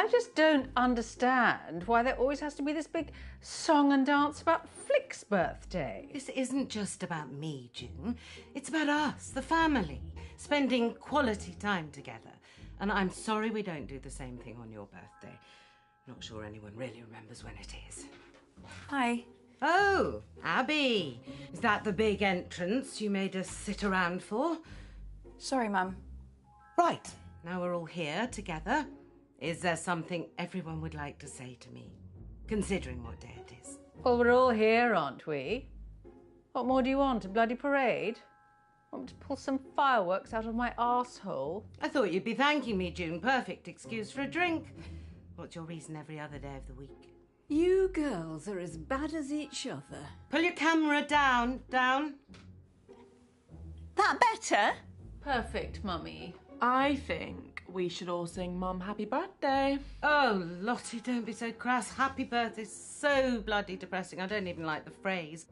I just don't understand why there always has to be this big song and dance about Flick's birthday. This isn't just about me, June. It's about us, the family, spending quality time together. And I'm sorry we don't do the same thing on your birthday. Not sure anyone really remembers when it is. Hi. Oh, Abby. Is that the big entrance you made us sit around for? Sorry, Mum. Right. Now we're all here together. Is there something everyone would like to say to me, considering what day it is? Well, we're all here, aren't we? What more do you want? A bloody parade? Want me to pull some fireworks out of my arsehole? I thought you'd be thanking me, June. Perfect excuse for a drink. What's your reason every other day of the week? You girls are as bad as each other. Pull your camera down. That better? Perfect, Mummy. I think we should all sing Mum Happy Birthday. Oh, Lottie, don't be so crass. Happy birthday's so bloody depressing. I don't even like the phrase.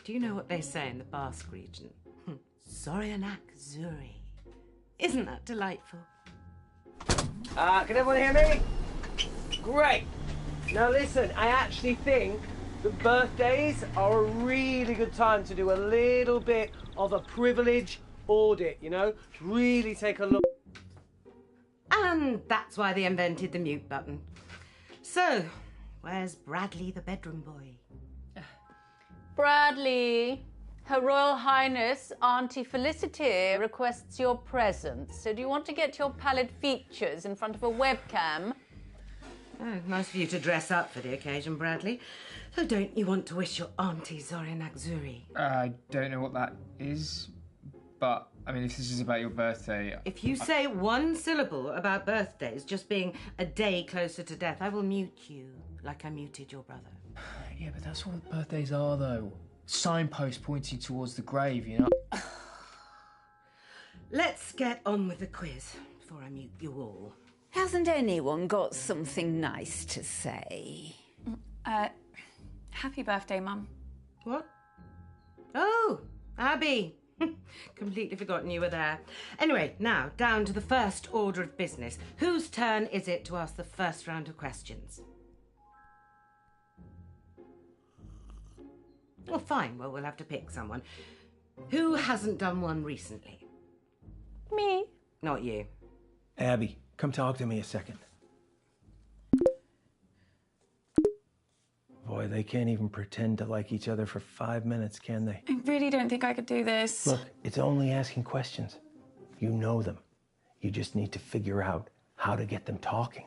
Do you know what they say in the Basque region? Zoryanak Zuri. Isn't that delightful? Can everyone hear me? Great. Now listen, I actually think that birthdays are a really good time to do a little bit of a privilege audit, you know? Really take a look. And that's why they invented the mute button. So, where's Bradley the bedroom boy? Bradley, Her Royal Highness Auntie Felicity requests your presence. So do you want to get your pallid features in front of a webcam? Oh, nice of you to dress up for the occasion, Bradley. So don't you want to wish your auntie Zoryanak Zuri? I don't know what that is, but, I mean, if this is about your birthday... If you say one syllable about birthdays just being a day closer to death, I will mute you like I muted your brother. Yeah, but that's what birthdays are, though. Signposts pointing towards the grave, you know? Let's get on with the quiz before I mute you all. Hasn't anyone got something nice to say? Happy birthday, Mum. What? Oh, Abby. Completely forgotten you were there. Anyway, now, down to the first order of business. Whose turn is it to ask the first round of questions? Oh, fine. Well, we'll have to pick someone. Who hasn't done one recently? Me. Not you. Abby, come talk to me a second. Boy, they can't even pretend to like each other for 5 minutes, can they? I really don't think I could do this. Look, it's only asking questions. You know them. You just need to figure out how to get them talking.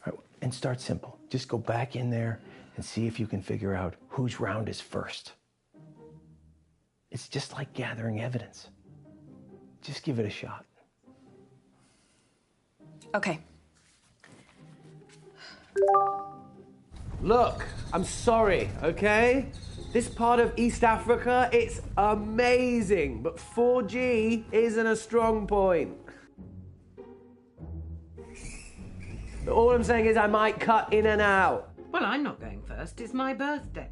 All right, and start simple. Just go back in there and see if you can figure out whose round is first. It's just like gathering evidence. Just give it a shot. Okay. Look, I'm sorry, okay? This part of East Africa, it's amazing, but 4G isn't a strong point. All I'm saying is I might cut in and out. Well, I'm not going first. It's my birthday.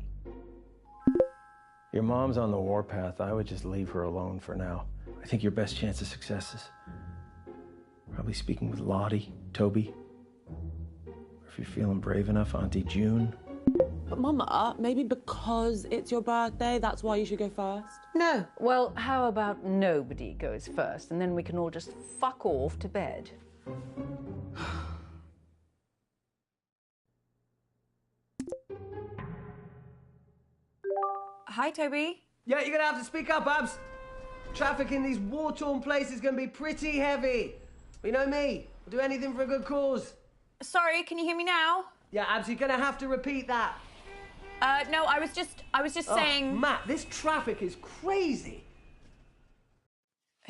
Your mom's on the warpath. I would just leave her alone for now. I think your best chance of success is probably speaking with Lottie, Toby, or if you're feeling brave enough, Auntie June. But Mama, maybe because it's your birthday, that's why you should go first? No. Well, how about nobody goes first, and then we can all just fuck off to bed? Hi, Toby. Yeah, you're gonna have to speak up, Abs. Traffic in these war-torn places is gonna be pretty heavy. But you know me, I'll do anything for a good cause. Sorry, can you hear me now? Yeah, Abs, you're gonna have to repeat that. No, I was just saying... Matt, this traffic is crazy.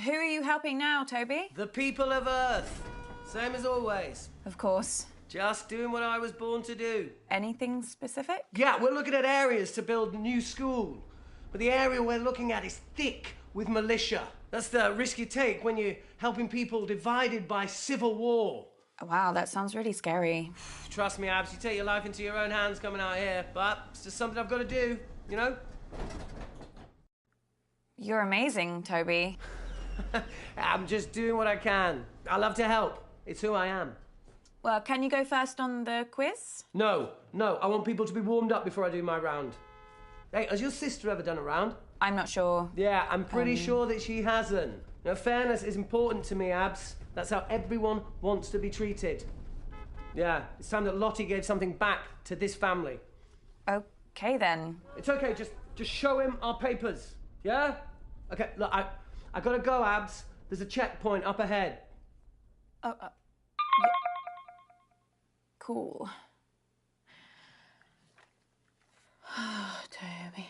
Who are you helping now, Toby? The people of Earth. Same as always. Of course. Just doing what I was born to do. Anything specific? Yeah, we're looking at areas to build a new school. But the area we're looking at is thick with militia. That's the risk you take when you're helping people divided by civil war. Wow, that sounds really scary. Trust me, Abs, you take your life into your own hands coming out here, but it's just something I've got to do, you know? You're amazing, Toby. I'm just doing what I can. I love to help. It's who I am. Well, can you go first on the quiz? No, I want people to be warmed up before I do my round. Hey, has your sister ever done a round? I'm not sure. Yeah, I'm pretty sure that she hasn't. Now, fairness is important to me, Abs. That's how everyone wants to be treated. Yeah, it's time that Lottie gave something back to this family. Okay, then. It's okay, just show him our papers, yeah? Okay, look, I gotta go, Abs. There's a checkpoint up ahead. Yeah. Cool. Oh, Toby.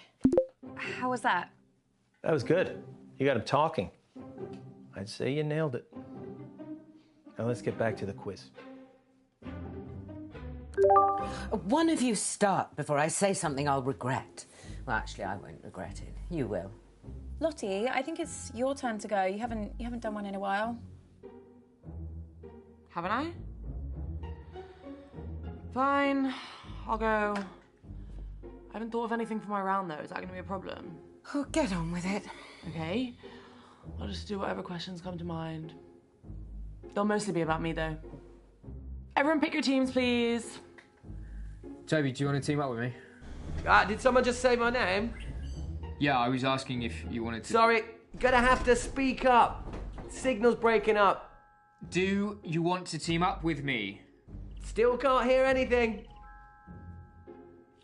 How was that? That was good. You got him talking. I'd say you nailed it. Now let's get back to the quiz. One of you start before I say something I'll regret. Well, actually, I won't regret it. You will. Lottie, I think it's your turn to go. You haven't done one in a while. Haven't I? Fine, I'll go. I haven't thought of anything for my round, though. Is that going to be a problem? Oh, get on with it. Okay. I'll just do whatever questions come to mind. They'll mostly be about me, though. Everyone pick your teams, please. Toby, do you want to team up with me? Did someone just say my name? Yeah, I was asking if you wanted to... Sorry, gonna have to speak up. Signal's breaking up. Do you want to team up with me? Still can't hear anything.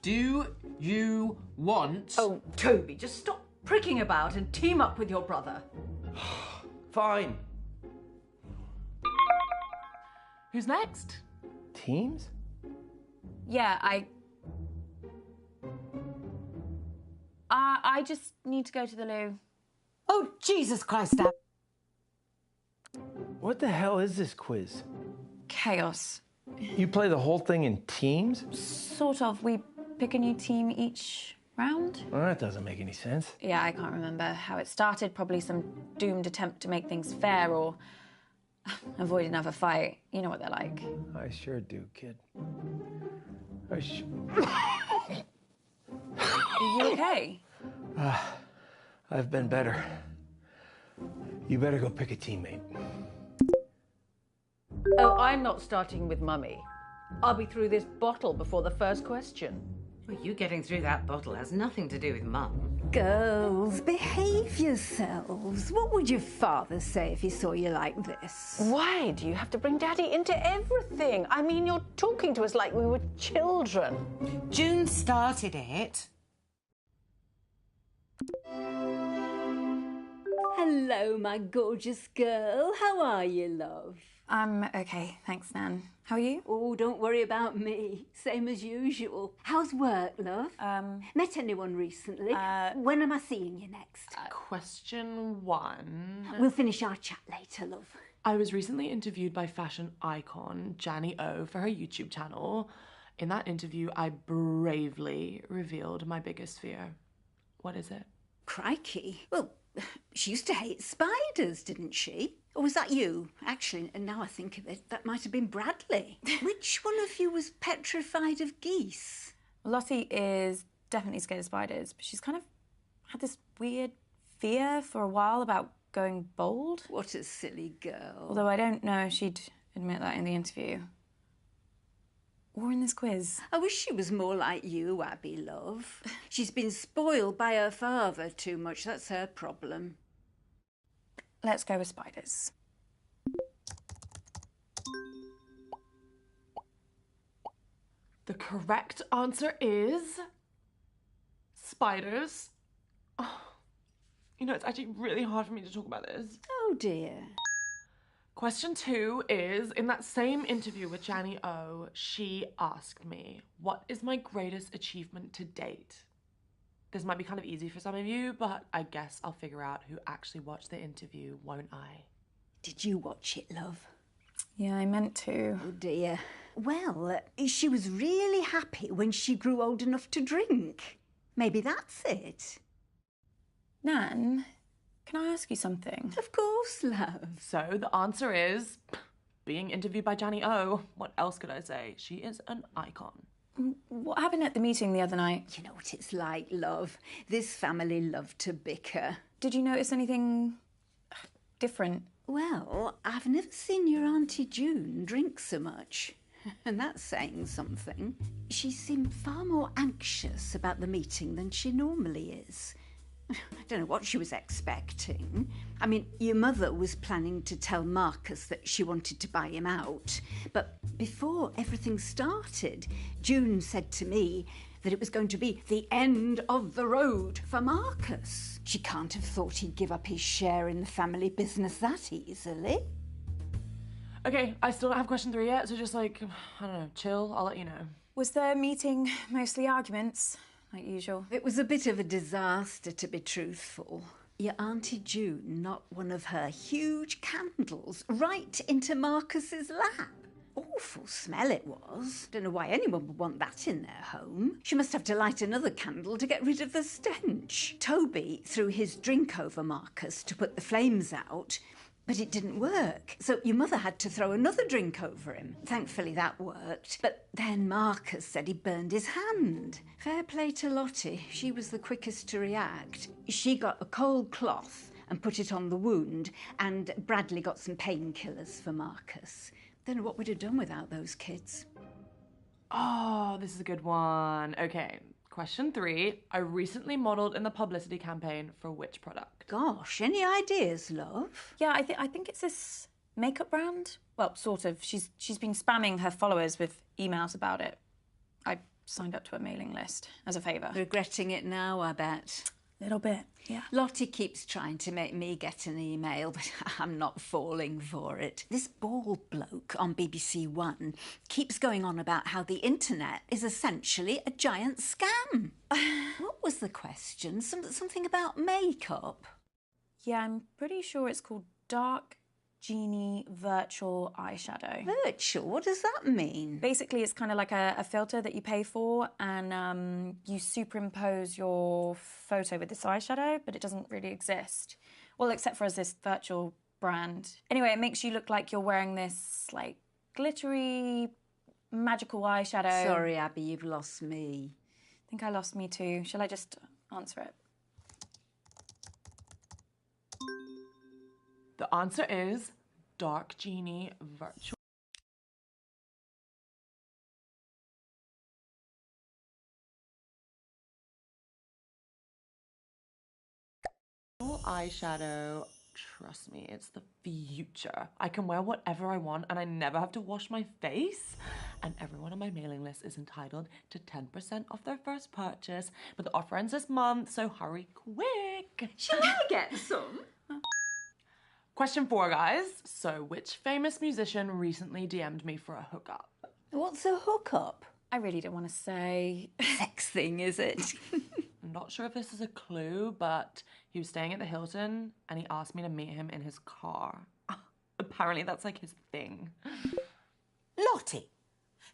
Do you want... Oh, Toby, just stop pricking about and team up with your brother. Fine. Who's next? Teams? Yeah, I just need to go to the loo. Oh, Jesus Christ, Ab. What the hell is this quiz? Chaos. You play the whole thing in teams? Sort of. We pick a new team each round. Well, that doesn't make any sense. Yeah, I can't remember how it started. Probably some doomed attempt to make things fair or avoid another fight. You know what they're like. I sure do, kid. Are you okay? I've been better. You better go pick a teammate. Oh, I'm not starting with Mummy. I'll be through this bottle before the first question. Well, you getting through that bottle has nothing to do with Mum. Girls, behave yourselves. What would your father say if he saw you like this? Why do you have to bring Daddy into everything? I mean, you're talking to us like we were children. June started it. Hello, my gorgeous girl. How are you, love? I'm okay, thanks, Nan. How are you? Oh, don't worry about me. Same as usual. How's work, love? Met anyone recently? When am I seeing you next? Question 1. We'll finish our chat later, love. I was recently interviewed by fashion icon Janny O for her YouTube channel. In that interview, I bravely revealed my biggest fear. What is it? Crikey. Well, she used to hate spiders, didn't she? Or was that you? Actually, and now I think of it, that might have been Bradley. Which one of you was petrified of geese? Lottie is definitely scared of spiders, but she's kind of had this weird fear for a while about going bald. What a silly girl. Although I don't know if she'd admit that in the interview. Or in this quiz. I wish she was more like you, Abby, love. She's been spoiled by her father too much. That's her problem. Let's go with spiders. The correct answer is spiders. Oh, you know, it's actually really hard for me to talk about this. Oh, dear. Question 2 is, in that same interview with Janny O, she asked me, what is my greatest achievement to date? This might be kind of easy for some of you, but I guess I'll figure out who actually watched the interview, won't I? Did you watch it, love? Yeah, I meant to. Oh, dear. Well, she was really happy when she grew old enough to drink. Maybe that's it. Nan, can I ask you something? Of course, love. So the answer is being interviewed by Janny O. What else could I say? She is an icon. What happened at the meeting the other night? You know what it's like, love. This family love to bicker. Did you notice anything different? Well, I've never seen your Auntie June drink so much. And that's saying something. She seemed far more anxious about the meeting than she normally is. I don't know what she was expecting. I mean, your mother was planning to tell Marcus that she wanted to buy him out. But before everything started, June said to me that it was going to be the end of the road for Marcus. She can't have thought he'd give up his share in the family business that easily. Okay, I still don't have question 3 yet, so just like, I don't know, chill, I'll let you know. Was the meeting mostly arguments, like usual? It was a bit of a disaster, to be truthful. Your Auntie June knocked one of her huge candles right into Marcus's lap. Awful smell it was. Don't know why anyone would want that in their home. She must have to light another candle to get rid of the stench. Toby threw his drink over Marcus to put the flames out, but it didn't work. So your mother had to throw another drink over him. Thankfully that worked. But then Marcus said he burned his hand. Fair play to Lottie. She was the quickest to react. She got a cold cloth and put it on the wound, and Bradley got some painkillers for Marcus. Don't know what we'd have done without those kids. Oh, this is a good one. Okay, question 3. I recently modelled in the publicity campaign for which product? Gosh, any ideas, love? Yeah, I think it's this makeup brand. Well, sort of. She's been spamming her followers with emails about it. I signed up to a mailing list as a favour. Regretting it now, I bet. Little bit, yeah. Lottie keeps trying to make me get an email, but I'm not falling for it. This bald bloke on BBC One keeps going on about how the internet is essentially a giant scam. What was the question? Something about makeup? Yeah, I'm pretty sure it's called Dark Genie Virtual Eyeshadow. Virtual? What does that mean? Basically, it's kind of like a filter that you pay for, and you superimpose your photo with this eyeshadow, but it doesn't really exist. Well, except for as this virtual brand. Anyway, it makes you look like you're wearing this, like, glittery, magical eyeshadow. Sorry, Abby, you've lost me. I think I lost me too. Shall I just answer it? The answer is Dark Genie Virtual eyeshadow. Trust me, it's the future. I can wear whatever I want and I never have to wash my face. And everyone on my mailing list is entitled to 10% off their first purchase. But the offer ends this month, so hurry quick. Shall I get some? Question 4, guys. So, which famous musician recently DM'd me for a hookup? What's a hookup? I really don't want to say. Sex thing, is it? I'm not sure if this is a clue, but he was staying at the Hilton and he asked me to meet him in his car. Apparently that's like his thing. Lottie,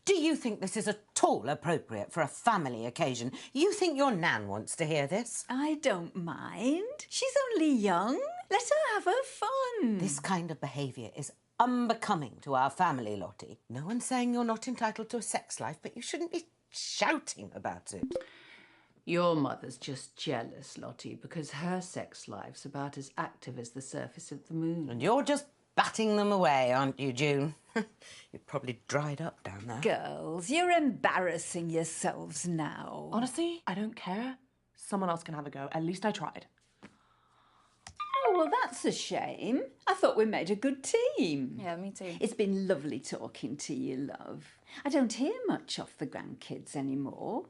do you think this is at all appropriate for a family occasion? You think your nan wants to hear this? I don't mind. She's only young. Let her have her fun. This kind of behaviour is unbecoming to our family, Lottie. No one's saying you're not entitled to a sex life, but you shouldn't be shouting about it. Your mother's just jealous, Lottie, because her sex life's about as active as the surface of the moon. And you're just batting them away, aren't you, June? You've probably dried up down there. Girls, you're embarrassing yourselves now. Honestly, I don't care. Someone else can have a go. At least I tried. Oh, well, that's a shame. I thought we made a good team. Yeah, me too. It's been lovely talking to you, love. I don't hear much off the grandkids anymore.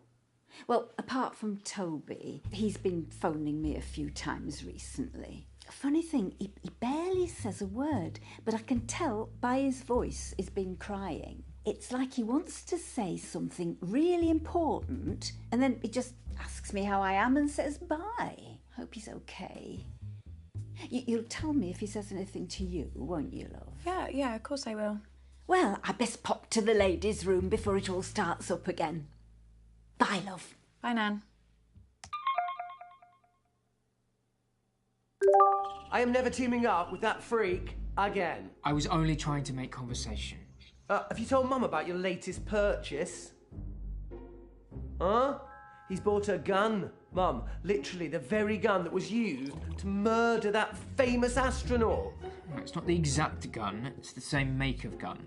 Well, apart from Toby, he's been phoning me a few times recently. Funny thing, he barely says a word, but I can tell by his voice he's been crying. It's like he wants to say something really important, and then he just asks me how I am and says bye. Hope he's okay. You'll tell me if he says anything to you, won't you, love? Yeah, of course I will. Well, I best pop to the ladies' room before it all starts up again. Bye, love. Bye, Nan. I am never teaming up with that freak again. I was only trying to make conversation. Have you told Mum about your latest purchase? Huh? He's bought a gun, Mum. Literally the very gun that was used to murder that famous astronaut. It's not the exact gun, it's the same make of gun.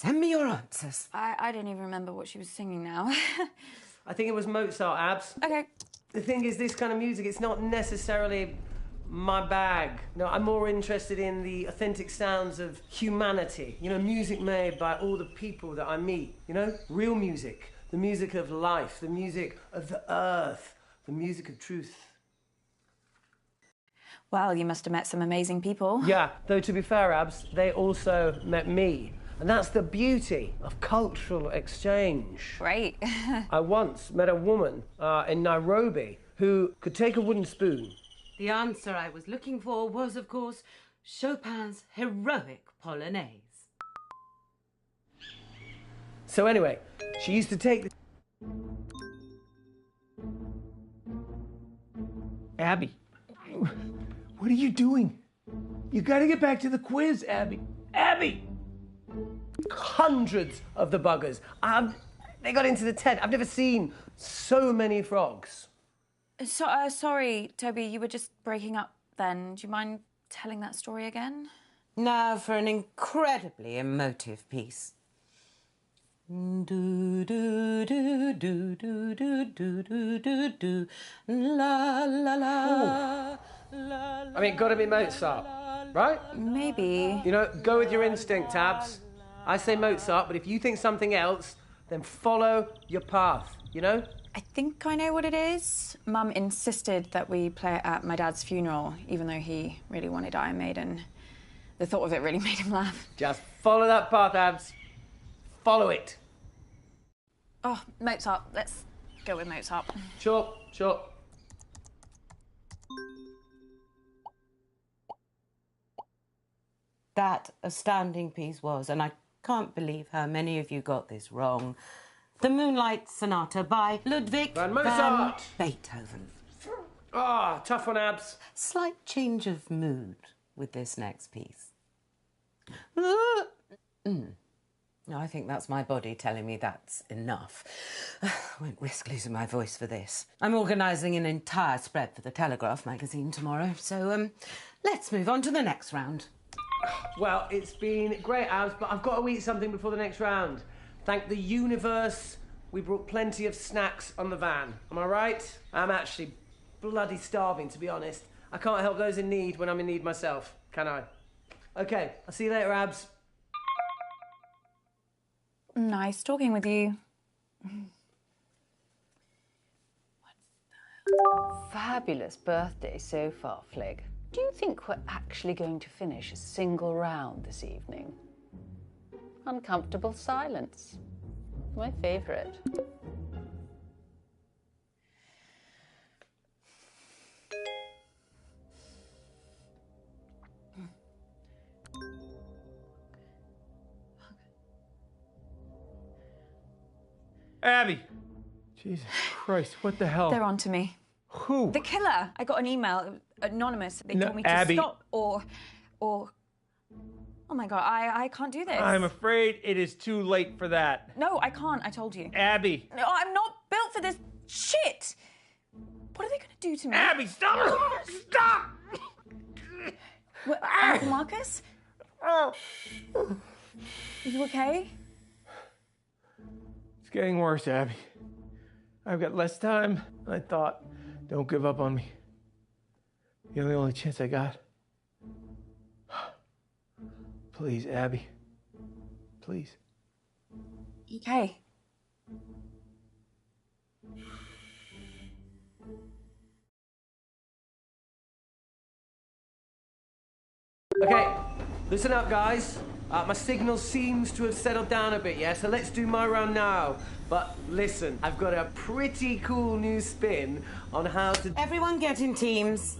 Send me your answers. I don't even remember what she was singing now. I think it was Mozart, Abs. Okay. The thing is, this kind of music, it's not necessarily my bag. No, I'm more interested in the authentic sounds of humanity. You know, music made by all the people that I meet. You know, real music. The music of life. The music of the earth. The music of truth. Well, you must have met some amazing people. Yeah, though to be fair, Abs, they also met me. And that's the beauty of cultural exchange. Great. I once met a woman in Nairobi who could take a wooden spoon. The answer I was looking for was, of course, Chopin's heroic Polonaise. So anyway, she used to take the... Abby, what are you doing? You gotta get back to the quiz, Abby. Abby! Hundreds of the buggers. They got into the tent. I've never seen so many frogs. Sorry, Toby, you were just breaking up then. Do you mind telling that story again? Now for an incredibly emotive piece. Do do do do do do do do do do la la la la. I mean, gotta be Mozart, right? Maybe. You know, go with your instinct, Tabs. I say Mozart, but if you think something else, then follow your path, you know? I think I know what it is. Mum insisted that we play it at my dad's funeral, even though he really wanted Iron Maiden. The thought of it really made him laugh. Just follow that path, Abs. Follow it. Oh, Mozart. Let's go with Mozart. Sure, sure. That astounding piece was, and I can't believe how many of you got this wrong. The Moonlight Sonata by Ludwig Van Mozart. Beethoven. Ah, tough one, Abs. Slight change of mood with this next piece. No, I think that's my body telling me that's enough. I won't risk losing my voice for this. I'm organising an entire spread for the Telegraph magazine tomorrow, so let's move on to the next round. Well, it's been great, Abs, but I've got to eat something before the next round. Thank the universe, we brought plenty of snacks on the van. Am I right? I'm actually bloody starving, to be honest. I can't help those in need when I'm in need myself, can I? Okay, I'll see you later, Abs. Nice talking with you. Fabulous birthday so far, Flig. Do you think we're actually going to finish a single round this evening? Uncomfortable silence. My favourite. Abby! Jesus Christ, what the hell? They're on to me. Who? The killer. I got an email, anonymous. They No, told me to Abby. stop or... Oh my God, I can't do this. I'm afraid it is too late for that. No, I can't, I told you. Abby! No, I'm not built for this shit. What are they going to do to me? Abby, stop! Stop! What, Marcus? Oh. Are you okay? It's getting worse, Abby. I've got less time than I thought. Don't give up on me. You're the only chance I got. Please, Abby. Please. Okay. Okay, listen up, guys. My signal seems to have settled down a bit, yeah? So let's do my round now. But listen, I've got a pretty cool new spin on how to... Everyone get in teams.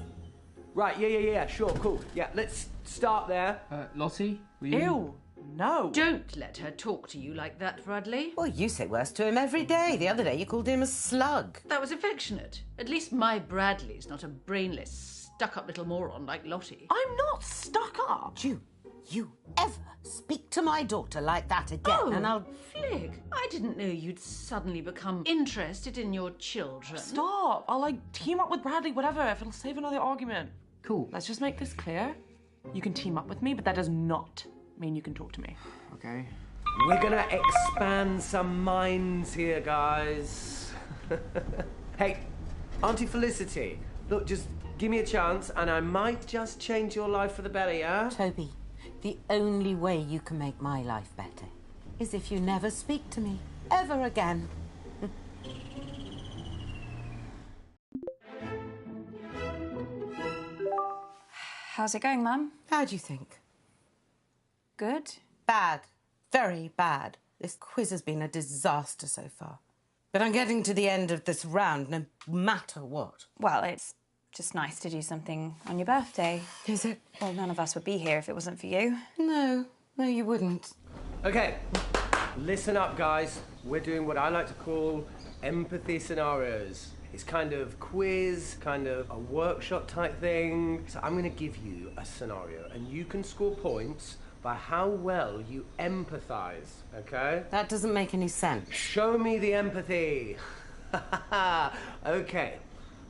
Right, yeah, sure, cool. Yeah, let's start there. Lottie, were you... Ew, no. Don't let her talk to you like that, Bradley. Well, you say worse to him every day. The other day you called him a slug. That was affectionate. At least my Bradley's not a brainless, stuck-up little moron like Lottie. I'm not stuck up. You ever speak to my daughter like that again, and I'll... Flig, I didn't know you'd suddenly become interested in your children. Stop. I'll, team up with Bradley, whatever, if it'll save another argument. Cool. Let's just make this clear. You can team up with me, but that does not mean you can talk to me. Okay. We're gonna expand some minds here, guys. Hey, Auntie Felicity, look, just give me a chance and I might just change your life for the better, yeah? Toby, the only way you can make my life better is if you never speak to me ever again. How's it going, Mum? How do you think? Good. Bad. Very bad. This quiz has been a disaster so far. But I'm getting to the end of this round no matter what. Well, it's just nice to do something on your birthday. Is it? Well, none of us would be here if it wasn't for you. No, you wouldn't. Okay, listen up, guys. We're doing what I like to call empathy scenarios. It's kind of quiz, kind of a workshop type thing. So I'm going to give you a scenario and you can score points by how well you empathize, okay? That doesn't make any sense. Show me the empathy. Okay,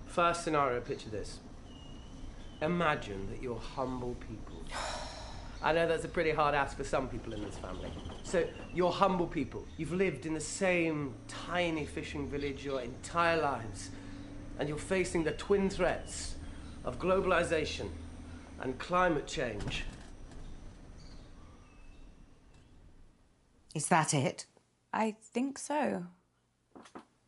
first scenario, picture this. Imagine that you're humble people. I know that's a pretty hard ask for some people in this family. So, you're humble people. You've lived in the same tiny fishing village your entire lives, and you're facing the twin threats of globalization and climate change. Is that it? I think so.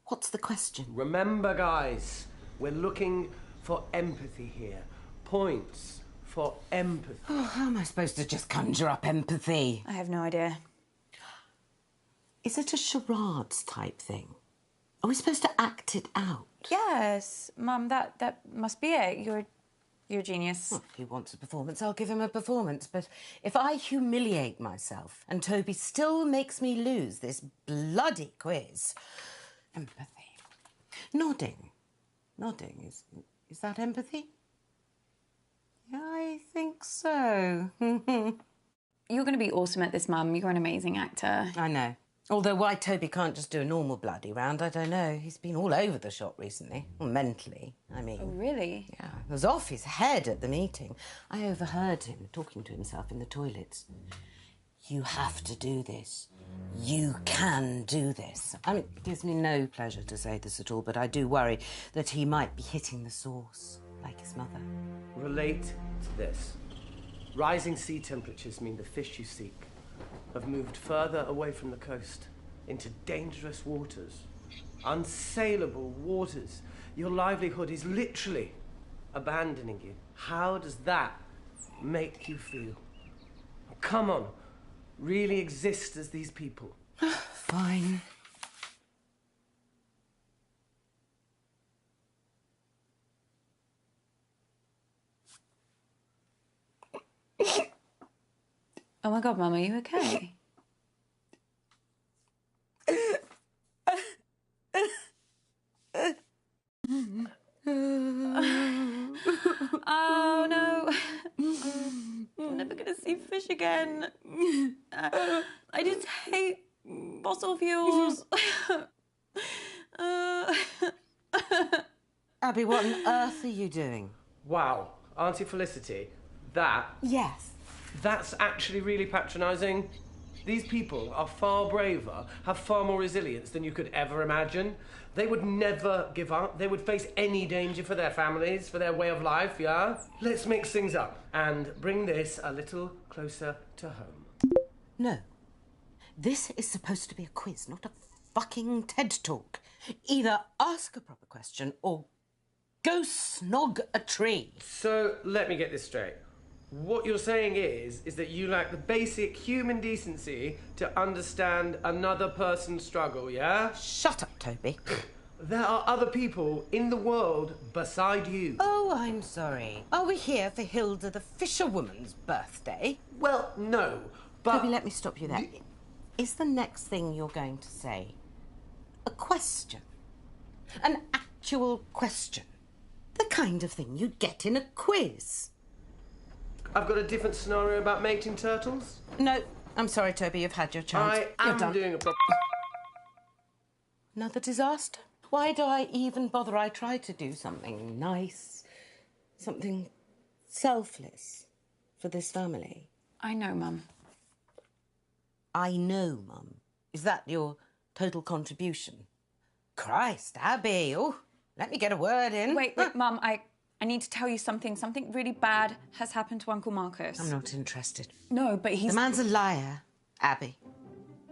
What's the question? Remember, guys, we're looking for empathy here. Points for empathy. Oh, how am I supposed to just conjure up empathy? I have no idea. Is it a charades type thing? Are we supposed to act it out? Yes, Mum, that must be it. You're a genius. Well, if he wants a performance, I'll give him a performance. But if I humiliate myself and Toby still makes me lose this bloody quiz... Empathy. Nodding. Nodding. Is that empathy? Yeah, I think so. You're going to be awesome at this, Mum. You're an amazing actor. I know. Although why Toby can't just do a normal bloody round, I don't know. He's been all over the shop recently. Well, mentally, I mean. Oh, really? Yeah, he was off his head at the meeting. I overheard him talking to himself in the toilets. You have to do this. You can do this. I mean, it gives me no pleasure to say this at all, but I do worry that he might be hitting the source, like his mother. Relate to this. Rising sea temperatures mean the fish you seek have moved further away from the coast into dangerous waters, unsaleable waters. Your livelihood is literally abandoning you. How does that make you feel? Come on, really exist as these people. Fine. Oh my God, Mum, are you okay? Oh no. I'm never gonna see fish again. I just hate fossil fuels. Abby, what on earth are you doing? Wow, Auntie Felicity, that... Yes. That's actually really patronising. These people are far braver, have far more resilience than you could ever imagine. They would never give up. They would face any danger for their families, for their way of life, yeah? Let's mix things up and bring this a little closer to home. No. This is supposed to be a quiz, not a fucking TED Talk. Either ask a proper question or go snog a tree. So, let me get this straight. What you're saying is that you lack the basic human decency to understand another person's struggle, yeah? Shut up, Toby. There are other people in the world beside you. Oh, I'm sorry. Are we here for Hilda the fisherwoman's birthday? Well, no, but... Toby, let me stop you there. Is the next thing you're going to say a question? An actual question? The kind of thing you'd get in a quiz? I've got a different scenario about mating turtles. No, I'm sorry, Toby, you've had your chance. I You're am done. doing a proper... Another disaster? Why do I even bother? I tried to do something nice, something selfless for this family. I know, Mum. I know, Mum. Is that your total contribution? Christ, Abby. Oh, let me get a word in. Wait, Mum, I need to tell you something. Something really bad has happened to Uncle Marcus. I'm not interested. No, but he's... The man's a liar, Abby.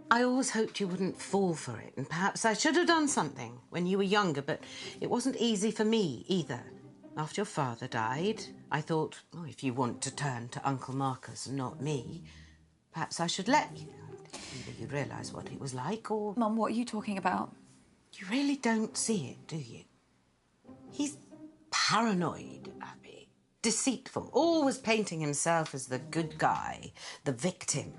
I always hoped you wouldn't fall for it, and perhaps I should have done something when you were younger, but it wasn't easy for me either. After your father died, I thought, oh, if you want to turn to Uncle Marcus and not me, perhaps I should let you. Either you'd realise what it was like, or... Mum, what are you talking about? You really don't see it, do you? He's paranoid, Abby. Deceitful, always painting himself as the good guy, the victim.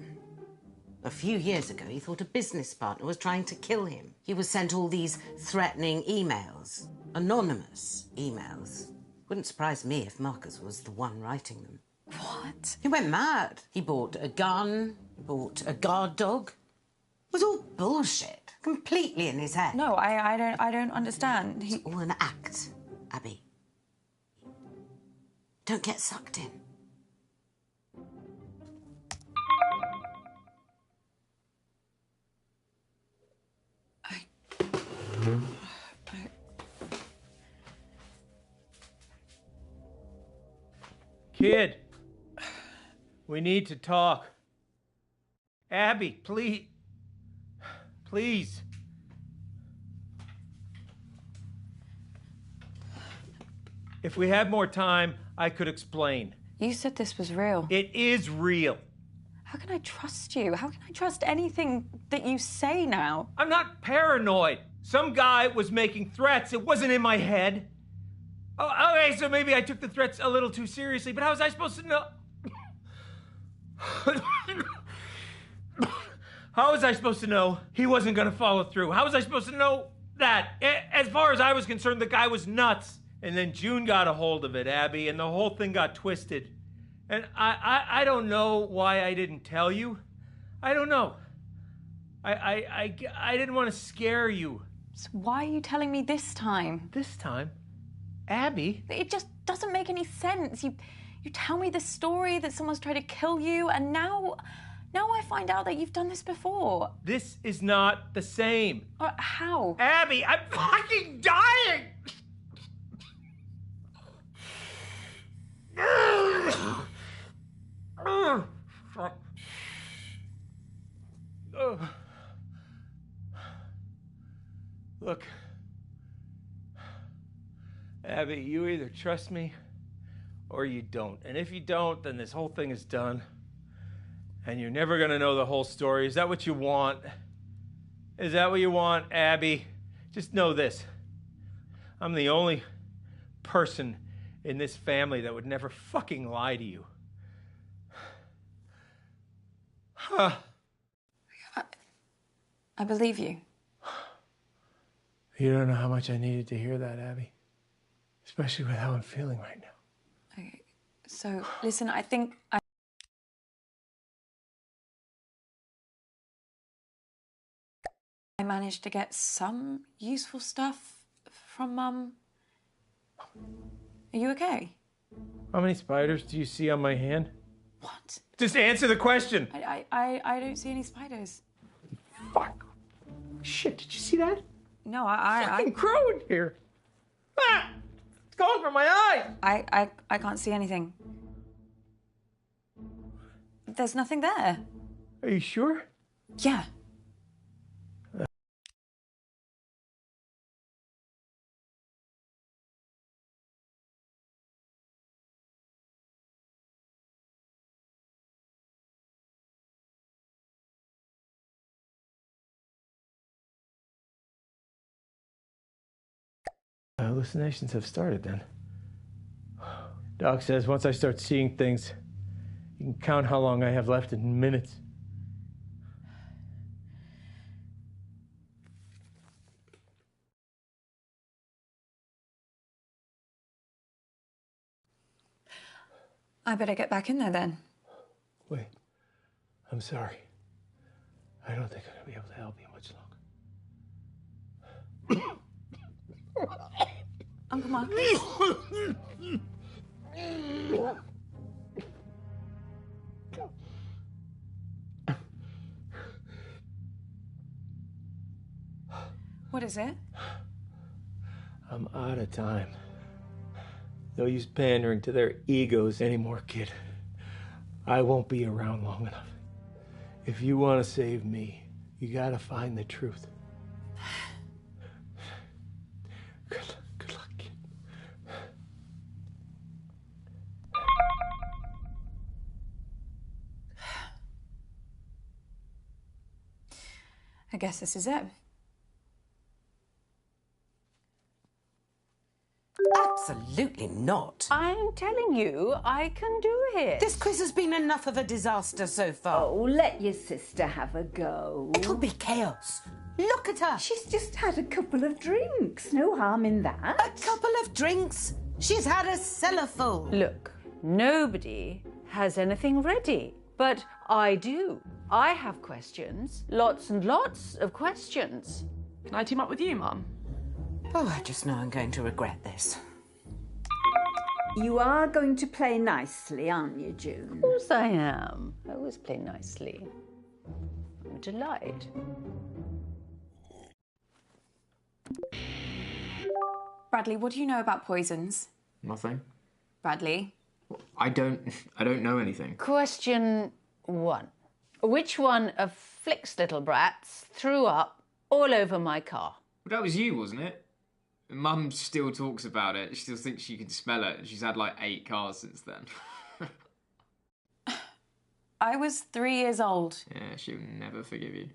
A few years ago, he thought a business partner was trying to kill him. He was sent all these threatening emails, anonymous emails. Wouldn't surprise me if Marcus was the one writing them. What? He went mad. He bought a gun, bought a guard dog. It was all bullshit, completely in his head. No, I don't understand. It's all an act, Abby. Don't get sucked in. Kid, we need to talk. Abby, please. Please. If we had more time, I could explain. You said this was real. It is real. How can I trust you? How can I trust anything that you say now? I'm not paranoid. Some guy was making threats. It wasn't in my head. Oh, okay, so maybe I took the threats a little too seriously, but how was I supposed to know? How was I supposed to know he wasn't going to follow through? How was I supposed to know that? As far as I was concerned, the guy was nuts. And then June got a hold of it, Abby, and the whole thing got twisted. And I don't know why I didn't tell you. I don't know. I didn't want to scare you. So why are you telling me this time? This time? Abby? It just doesn't make any sense. You tell me the story that someone's tried to kill you, and now I find out that you've done this before. This is not the same. How? Abby, I'm fucking dying! Look, Abby, you either trust me or you don't. And if you don't, then this whole thing is done. And you're never gonna know the whole story. Is that what you want? Is that what you want, Abby? Just know this. I'm the only person in this family that would never fucking lie to you. Huh. I believe you. You don't know how much I needed to hear that, Abby. Especially with how I'm feeling right now. Okay, so listen, I think I managed to get some useful stuff from Mum. Are you okay? How many spiders do you see on my hand? What? Just answer the question. I don't see any spiders. Fuck. Shit, did you see that? No, Fucking crow in here. Ah! It's going from my eyes. I can't see anything. There's nothing there. Are you sure? Yeah. Hallucinations have started then. Doc says once I start seeing things, you can count how long I have left in minutes. I better get back in there then. Wait, I'm sorry. I don't think I'm gonna be able to help you much longer. Uncle Marcus. What is it? I'm out of time. No use pandering to their egos anymore, kid. I won't be around long enough. If you want to save me, you gotta find the truth. Good luck, kid. I guess this is it. Absolutely not. I'm telling you, I can do it. This quiz has been enough of a disaster so far. Oh, let your sister have a go. It'll be chaos. Look at her. She's just had a couple of drinks. No harm in that. A couple of drinks. She's had a cellar full. Look, nobody has anything ready, but I do. I have questions. Lots and lots of questions. Can I team up with you, Mum? Oh, I just know I'm going to regret this. You are going to play nicely, aren't you, June? Of course I am. I always play nicely. I'm a delight. Bradley, what do you know about poisons? Nothing. Bradley? I don't know anything. Question 1. Which of Flick's little brats threw up all over my car? Well, that was you, wasn't it? Mum still talks about it. She still thinks she can smell it. She's had like 8 cars since then. I was 3 years old. Yeah, she'll never forgive you.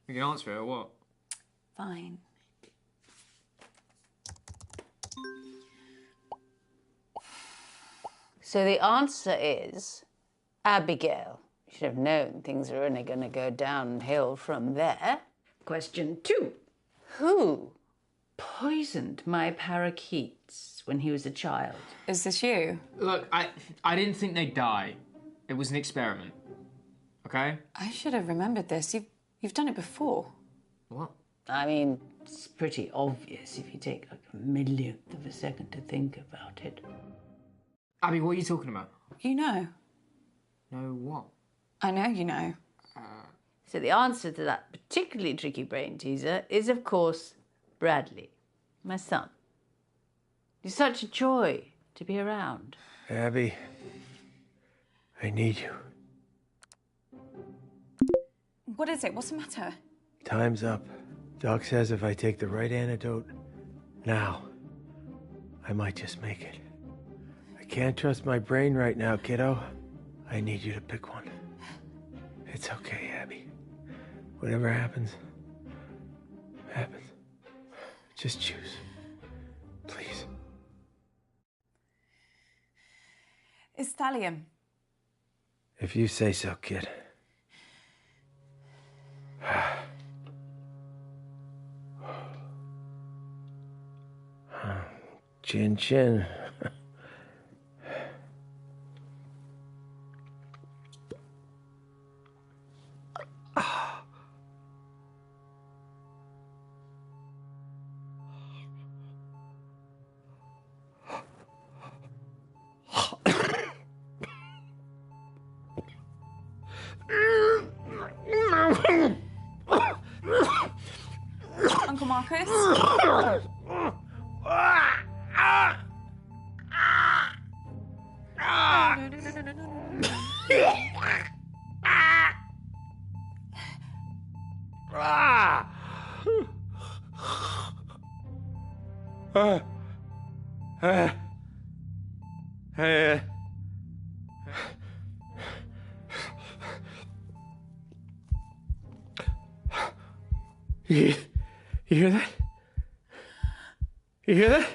You can answer it or what? Fine. So the answer is Abigail. You should have known things are only going to go downhill from there. Question 2. Who poisoned my parakeets when he was a child? Is this you? Look, I didn't think they'd die. It was an experiment. Okay? I should have remembered this. You've done it before. What? I mean, it's pretty obvious if you take like a millionth of a second to think about it. Abby, what are you talking about? You know. No, what? I know you know. So the answer to that particularly tricky brain teaser is, of course, Bradley, my son. He's such a joy to be around. Abby, I need you. What is it? What's the matter? Time's up. Doc says if I take the right antidote now, I might just make it. I can't trust my brain right now, kiddo. I need you to pick one. It's okay, Abby. Whatever happens, happens. Just choose. Please. It's thallium. If you say so, kid. Chin chin. Uncle Marcus? You hear that? You hear that?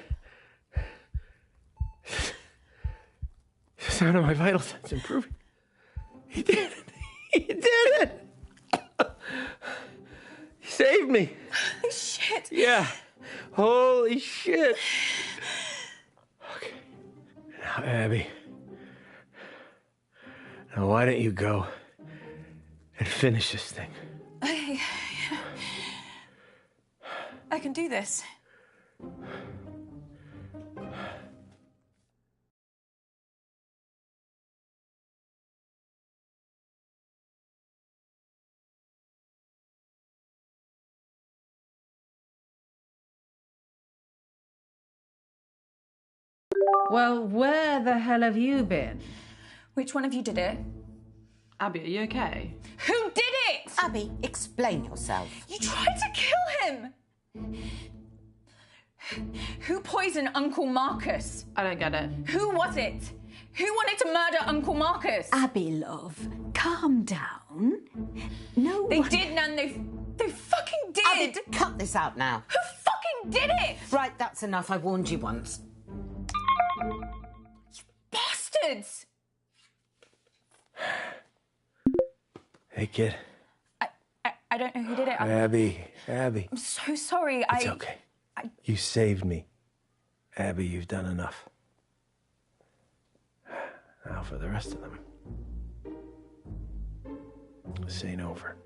The sound of my vital signs improving. He did it. He did it. He saved me. Holy shit. Yeah. Holy shit. Okay. Now, Abby. Now, why don't you go and finish this thing? I can do this. Well, where the hell have you been? Which one of you did it? Abby, are you okay? Who did it? Abby, explain yourself. You tried to kill him! Who poisoned Uncle Marcus? I don't get it. Who was it? Who wanted to murder Uncle Marcus? Abby, love, calm down. No They one... did, Nan. They fucking did. Abby, cut this out now. Who fucking did it? Right, that's enough. I warned you once. Bastards! Hey, kid. I don't know who did it. Abby. I'm so sorry. It's okay. You saved me. Abby, you've done enough. Now for the rest of them. This ain't over.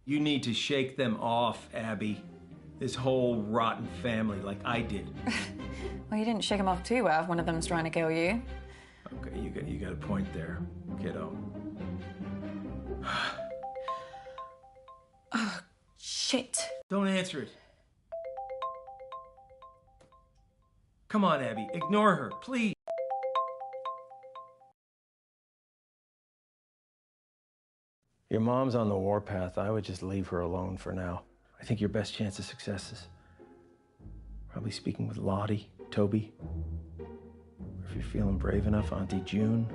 You need to shake them off, Abby. This whole rotten family, like I did. Well, you didn't shake them off too well if one of them's trying to kill you. Okay, you got a point there, kiddo. Oh, shit. Don't answer it. Come on, Abby, ignore her, please. Your mom's on the warpath. I would just leave her alone for now. I think your best chance of success is probably speaking with Lottie, Toby. Or if you're feeling brave enough, Auntie June.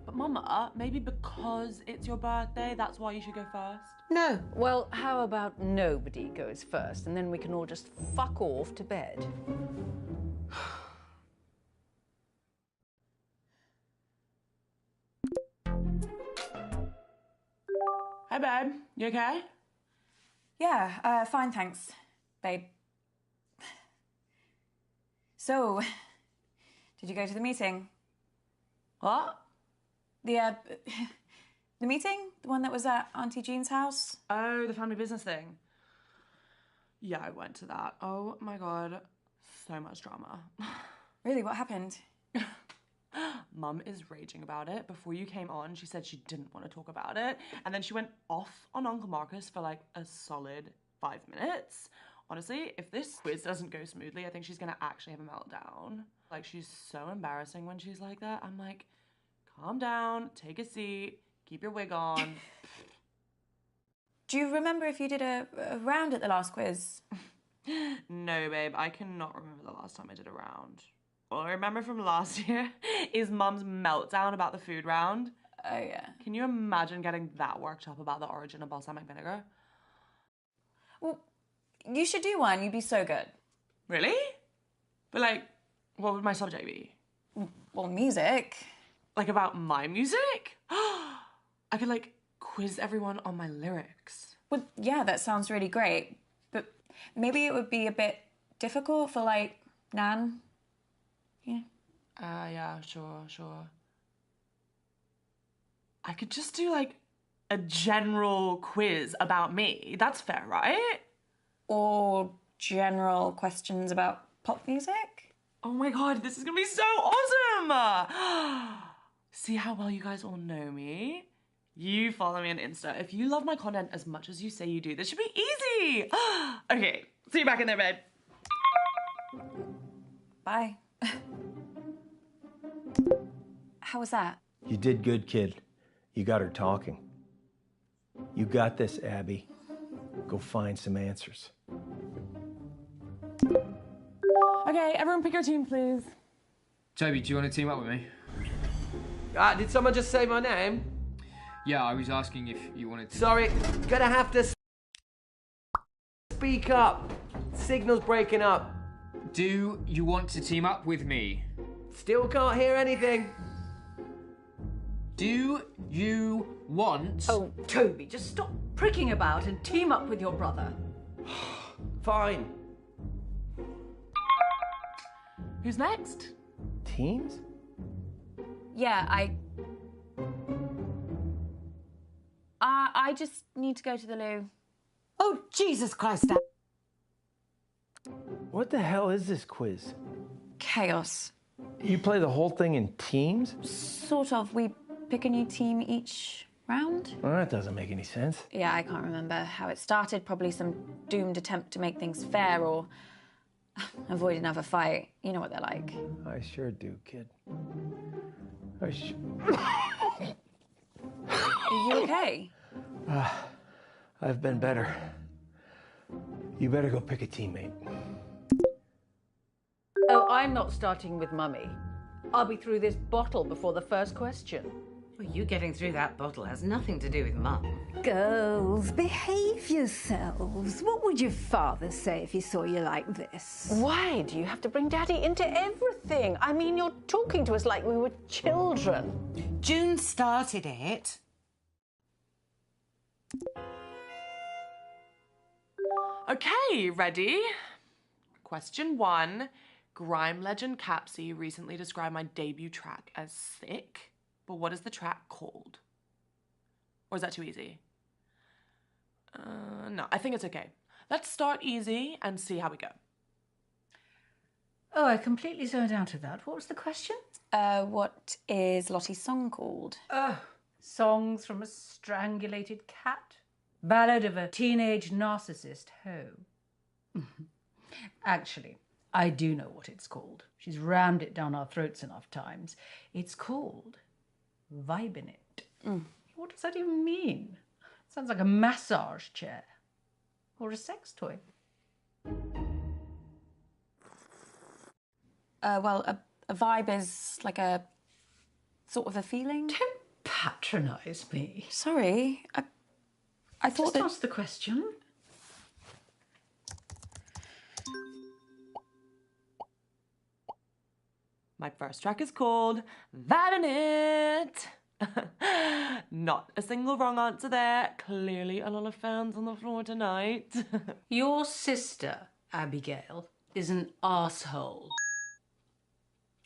But Mama, maybe because it's your birthday, that's why you should go first? No. Well, how about nobody goes first and then we can all just fuck off to bed? Hey, babe. You okay? Yeah, fine, thanks, babe. So, did you go to the meeting? What? The meeting? The one that was at Auntie Jean's house? Oh, the family business thing. Yeah, I went to that. Oh my God. So much drama. Really, what happened? Mum is raging about it. Before you came on, she said she didn't want to talk about it. And then she went off on Uncle Marcus for like a solid 5 minutes. Honestly, if this quiz doesn't go smoothly, I think she's gonna actually have a meltdown. Like, she's so embarrassing when she's like that. I'm like, calm down, take a seat, keep your wig on. Do you remember if you did a round at the last quiz? No, babe, I cannot remember the last time I did a round. All I remember from last year is Mum's meltdown about the food round. Oh, yeah. Can you imagine getting that worked up about the origin of balsamic vinegar? Well, you should do one. You'd be so good. Really? But like, what would my subject be? Well, music. Like about my music? I could like quiz everyone on my lyrics. Well, yeah, that sounds really great. But maybe it would be a bit difficult for like Nan. Yeah. Yeah, sure. I could just do like a general quiz about me. That's fair, right? Or general questions about pop music? Oh my God, this is gonna be so awesome! See how well you guys all know me? You follow me on Insta. If you love my content as much as you say you do, this should be easy! Okay, see you back in there, babe. Bye. How was that? You did good, kid. You got her talking. You got this, Abby. Go find some answers. Okay, everyone pick your team, please. Toby, do you want to team up with me? Did someone just say my name? Yeah, I was asking if you wanted to. Sorry, gonna have to speak up. Signal's breaking up. Do you want to team up with me? Still can't hear anything. Do you want... Oh, Toby, just stop pricking about and team up with your brother. Fine. Who's next? Teams? Yeah, I just need to go to the loo. Oh, Jesus Christ, Dad. What the hell is this quiz? Chaos. You play the whole thing in teams? Sort of. We pick a new team each round. Well, that doesn't make any sense. Yeah, I can't remember how it started. Probably some doomed attempt to make things fair or avoid another fight. You know what they're like. I sure do, kid. Are you okay? I've been better. You better go pick a teammate. Oh, I'm not starting with Mummy. I'll be through this bottle before the first question. Well, you getting through that bottle has nothing to do with Mum. Girls, behave yourselves. What would your father say if he saw you like this? Why do you have to bring Daddy into everything? I mean, you're talking to us like we were children. June started it. Okay, ready? Question 1. Grime legend Capsy recently described my debut track as sick, but what is the track called? Or is that too easy? No, I think it's okay. Let's start easy and see how we go. Oh, I completely zoned out of that. What was the question? What is Lottie's song called? Songs from a strangulated cat. Ballad of a teenage narcissist hoe. Actually, I do know what it's called. She's rammed it down our throats enough times. It's called Vibin' It. What does that even mean? Sounds like a massage chair. Or a sex toy. Well, a vibe is like a sort of a feeling. Don't patronise me. Sorry, I thought Just ask the question. My first track is called Vibin' It. Not a single wrong answer there. Clearly a lot of fans on the floor tonight. Your sister, Abigail, is an arsehole.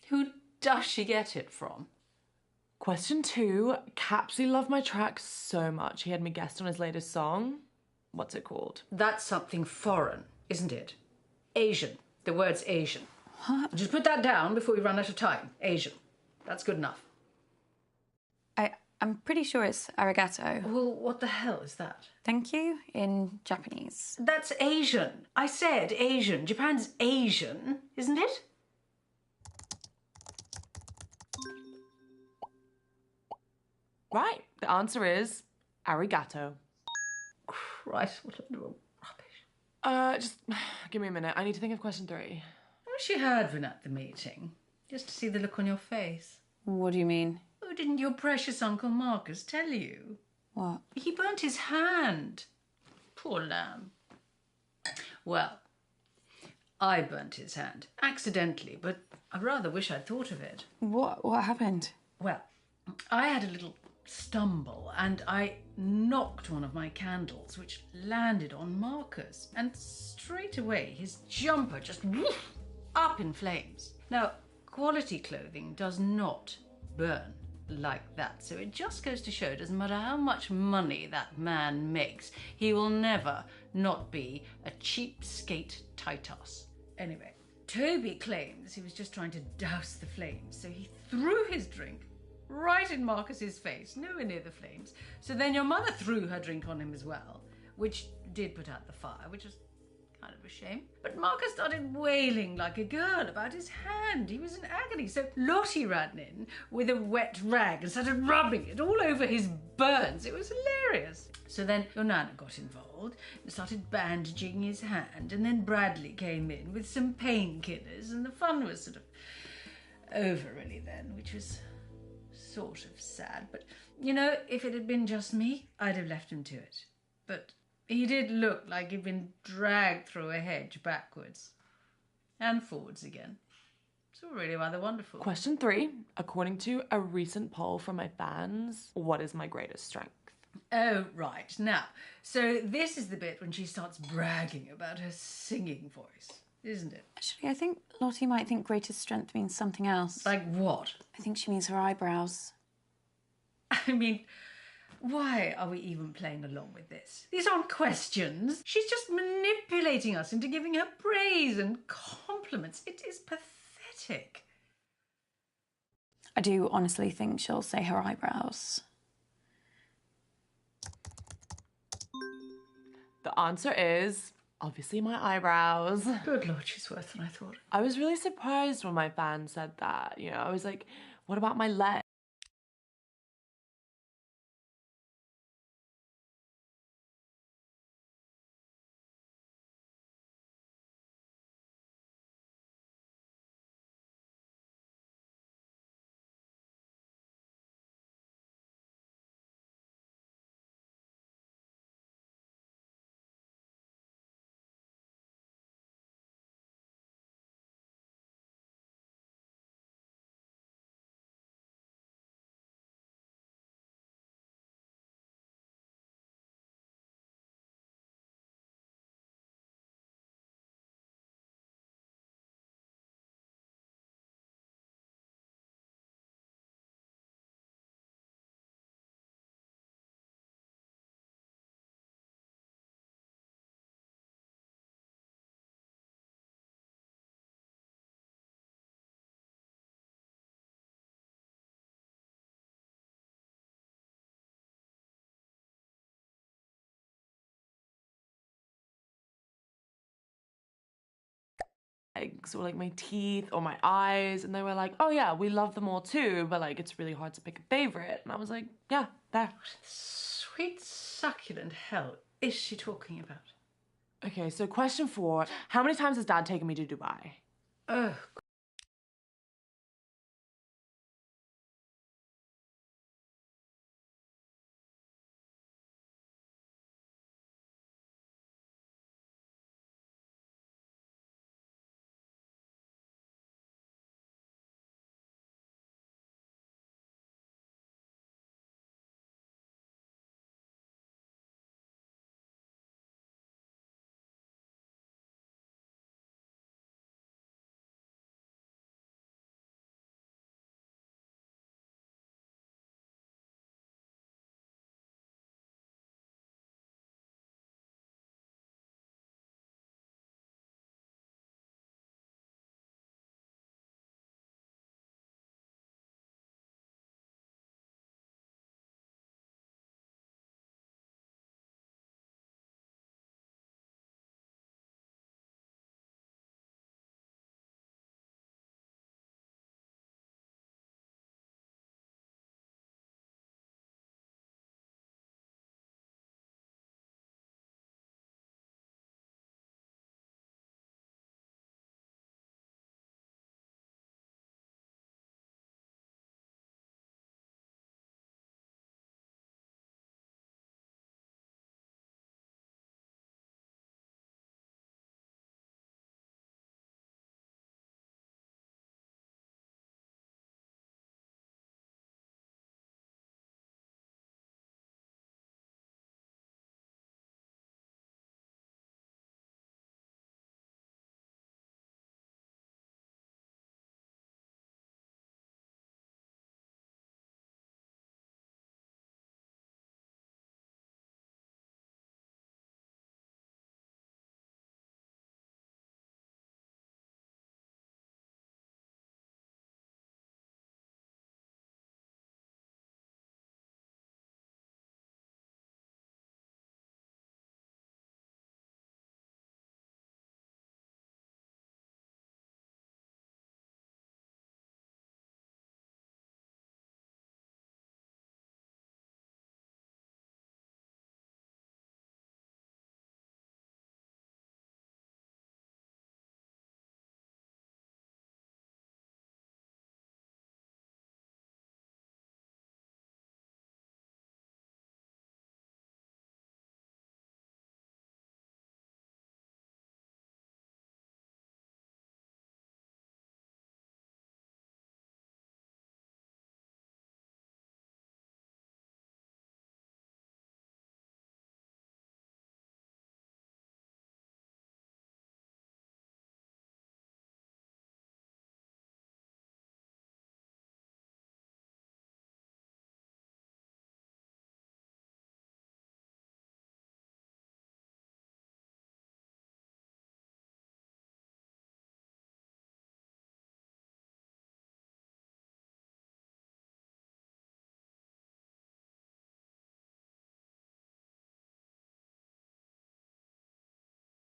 Who does she get it from? Question 2. Capsy loved my track so much he had me guest on his latest song. What's it called? That's something foreign, isn't it? Asian. The word's Asian. Just put that down before we run out of time. Asian. That's good enough. I'm pretty sure it's arigato. Well, what the hell is that? Thank you in Japanese. That's Asian. I said Asian. Japan's Asian, isn't it? Right, the answer is arigato. Christ, what a little rubbish. Just give me a minute. I need to think of question 3. I wish you had been at the meeting, just to see the look on your face. What do you mean? Oh, didn't your precious Uncle Marcus tell you? What? He burnt his hand. Poor lamb. Well, I burnt his hand. Accidentally, but I rather wish I'd thought of it. What happened? Well, I had a little stumble and I knocked one of my candles, which landed on Marcus. And straight away, his jumper just woof, up in flames. Now, quality clothing does not burn like that. So it just goes to show, doesn't matter how much money that man makes, he will never not be a cheapskate Titus. Anyway, Toby claims he was just trying to douse the flames, so he threw his drink right in Marcus's face, nowhere near the flames. So then your mother threw her drink on him as well, which did put out the fire, which was Kind of a shame. But Marcus started wailing like a girl about his hand. He was in agony. So Lottie ran in with a wet rag and started rubbing it all over his burns. It was hilarious. So then your Nana got involved and started bandaging his hand, and then Bradley came in with some painkillers, and the fun was sort of over really then, which was sort of sad. But, you know, if it had been just me, I'd have left him to it. But he did look like he'd been dragged through a hedge backwards and forwards again. It's all really rather wonderful. Question 3. According to a recent poll from my fans, what is my greatest strength? Oh, right. Now, so this is the bit when she starts bragging about her singing voice, isn't it? Actually, I think Lottie might think greatest strength means something else. Like what? I think she means her eyebrows. I mean, why are we even playing along with this? These aren't questions. She's just manipulating us into giving her praise and compliments. It is pathetic. I do honestly think she'll say her eyebrows. The answer is obviously my eyebrows. Good Lord, she's worse than I thought. I was really surprised when my fans said that. You know, I was like, what about my legs? Or like my teeth or my eyes, and they were like, oh yeah, we love them all too, but like it's really hard to pick a favorite. And I was like, yeah, there. Sweet succulent hell is she talking about? Okay, so question 4, how many times has Dad taken me to Dubai? Oh,